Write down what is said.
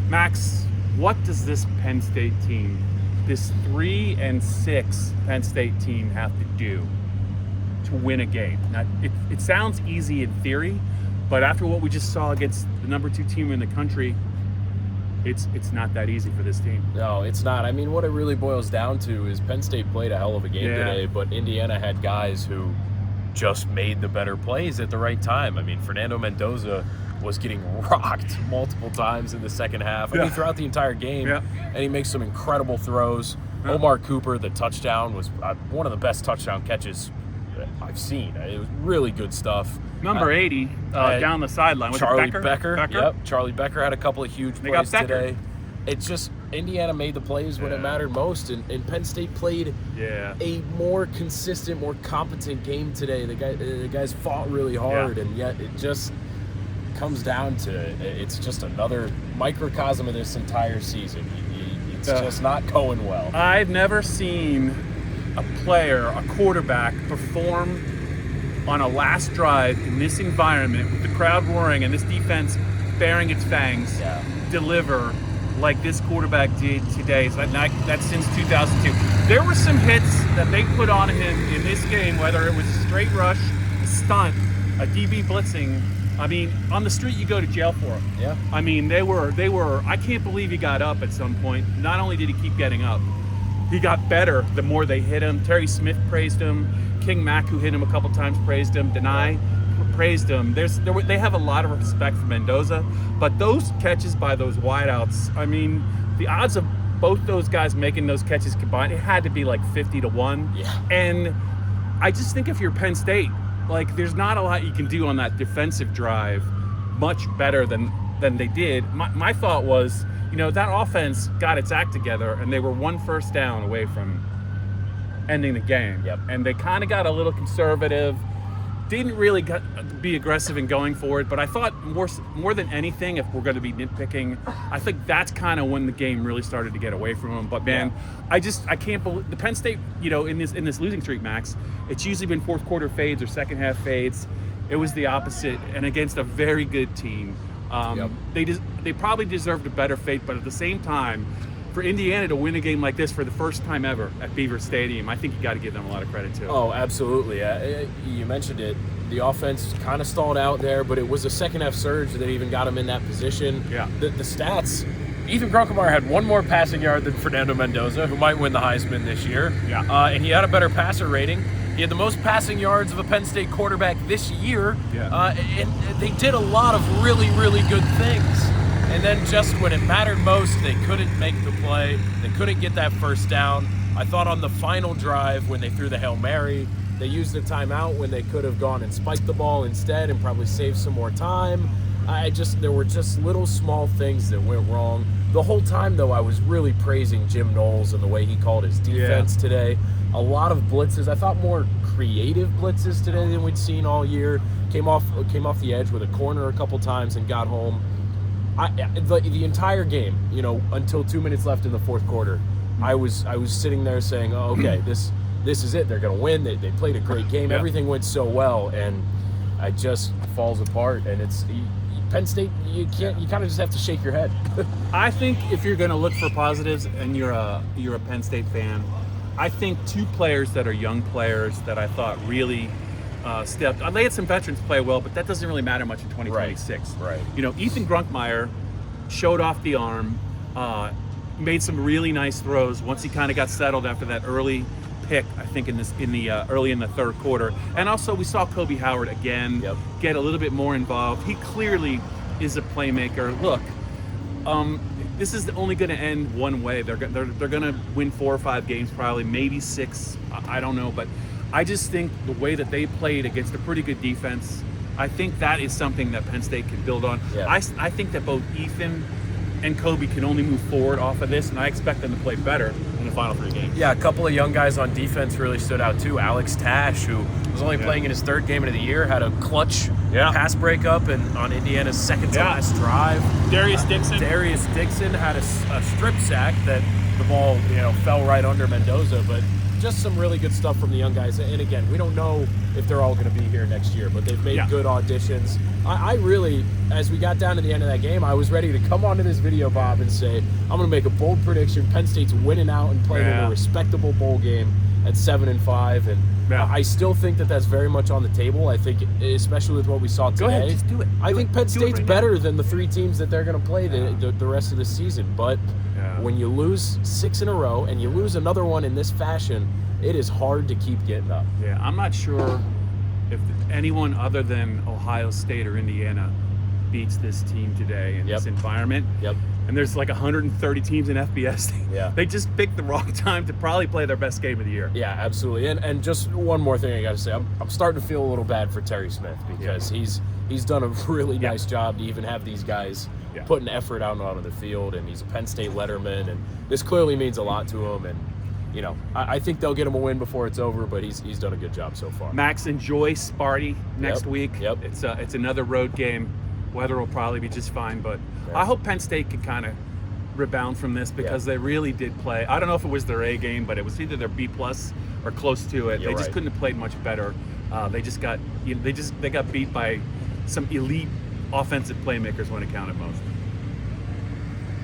Max, what does this Penn State team, this 3-6 Penn State team, have to do to win a game? Now, it sounds easy in theory, but after what we just saw against the number 2 team in the country, it's not that easy for this team. No, it's not. I mean, what it really boils down to is Penn State played a hell of a game today, but Indiana had guys who just made the better plays at the right time. I mean, Fernando Mendoza was getting rocked multiple times in the second half. I mean, throughout the entire game, and he makes some incredible throws. Omar Cooper, the touchdown, was one of the best touchdown catches I've seen. It was really good stuff. Number 80 down the sideline with Charlie Becker. Becker. Yep, Charlie Becker had a couple of huge plays today. It's just Indiana made the plays when it mattered most, and Penn State played a more consistent, more competent game today. The guys fought really hard, and yet it just comes down to it's just another microcosm of this entire season. It's just not going well. I've never seen a player, a quarterback, perform on a last drive in this environment with the crowd roaring and this defense baring its fangs, deliver like this quarterback did today. So that's since 2002. There were some hits that they put on him in this game, whether it was a straight rush, a stunt, a DB blitzing. I mean, on the street you go to jail for them. Yeah. I mean, they were. I can't believe he got up at some point. Not only did he keep getting up, he got better the more they hit him. Terry Smith praised him. King Mack, who hit him a couple times, praised him. Denai praised him. They have a lot of respect for Mendoza, but those catches by those wideouts, I mean, the odds of both those guys making those catches combined, it had to be like 50-1. Yeah. And I just think if you're Penn State, like, there's not a lot you can do on that defensive drive much better than they did. My thought was, that offense got its act together, and they were 1 first down away from ending the game. Yep. And they kind of got a little conservative, didn't really be aggressive in going for it, but I thought more than anything, if we're going to be nitpicking, I think that's kind of when the game really started to get away from them. But man, I can't believe the Penn State, in this losing streak, Max, it's usually been fourth quarter fades or second half fades. It was the opposite, and against a very good team. They probably deserved a better fate, but at the same time, for Indiana to win a game like this for the first time ever at Beaver Stadium, I think you got to give them a lot of credit too. Oh, absolutely. You mentioned it. The offense kind of stalled out there, but it was a second half surge that even got him in that position. Yeah. The stats, Ethan Grunkemeyer had 1 more passing yard than Fernando Mendoza, who might win the Heisman this year. Yeah. And he had a better passer rating. He had the most passing yards of a Penn State quarterback this year. Yeah. And they did a lot of really, really good things. And then just when it mattered most, they couldn't make the play. They couldn't get that first down. I thought on the final drive when they threw the Hail Mary, they used the timeout when they could have gone and spiked the ball instead and probably saved some more time. There were just little small things that went wrong. The whole time, though, I was really praising Jim Knowles and the way he called his defense today. A lot of blitzes. I thought more creative blitzes today than we'd seen all year. Came off the edge with a corner a couple times and got home. The entire game, until 2 minutes left in the fourth quarter, I was sitting there saying, "Oh, okay, this is it. They're going to win. They played a great game. Yep. Everything went so well, and it just falls apart." And it's Penn State. You can't. You kind of just have to shake your head. I think if you're going to look for positives and you're a Penn State fan, I think 2 players that are young players that I thought really stepped. They had some veterans play well, but that doesn't really matter much in 2026. Right. Ethan Grunkemeyer showed off the arm, made some really nice throws once he kind of got settled after that early pick, I think early in the third quarter. And also we saw Kobe Howard again get a little bit more involved. He clearly is a playmaker. Look, this is only going to end one way. They're going to win 4 or 5 games, probably, maybe 6. I don't know, but I just think the way that they played against a pretty good defense, I think that is something that Penn State can build on. Yeah. I think that both Ethan and Kobe can only move forward off of this, and I expect them to play better in the final 3 games. Yeah, a couple of young guys on defense really stood out too. Alex Tash, who was only playing in his 3rd game of the year, had a clutch pass breakup on Indiana's second to last drive. Darius Dixon had a strip sack that the ball fell right under Mendoza, but just some really good stuff from the young guys. And again, we don't know if they're all going to be here next year, but they've made good auditions. I really, as we got down to the end of that game, I was ready to come onto this video, Bob, and say, I'm going to make a bold prediction. Penn State's winning out and playing in a respectable bowl game at 7-5, and I still think that that's very much on the table. I think, especially with what we saw today, Go ahead, just do it. I think Penn State's better than the 3 teams that they're going to play the rest of the season. But when you lose 6 in a row and you lose another one in this fashion, it is hard to keep getting up. Yeah, I'm not sure if anyone other than Ohio State or Indiana beats this team today in this environment. And there's like 130 teams in FBS. They just picked the wrong time to probably play their best game of the year. Yeah, absolutely. And just one more thing I got to say. I'm starting to feel a little bad for Terry Smith because he's done a really nice job to even have these guys putting effort out on the field, and he's a Penn State letterman, and this clearly means a lot to him. And you know, I think they'll get him a win before it's over, but he's done a good job so far. Max, enjoy Sparty next week. It's another road game. Weather will probably be just fine, but I hope Penn State can kind of rebound from this because they really did play. I don't know if it was their A game, but it was either their B+ or close to it. They just couldn't have played much better. They got beat by some elite offensive playmakers when it counted most.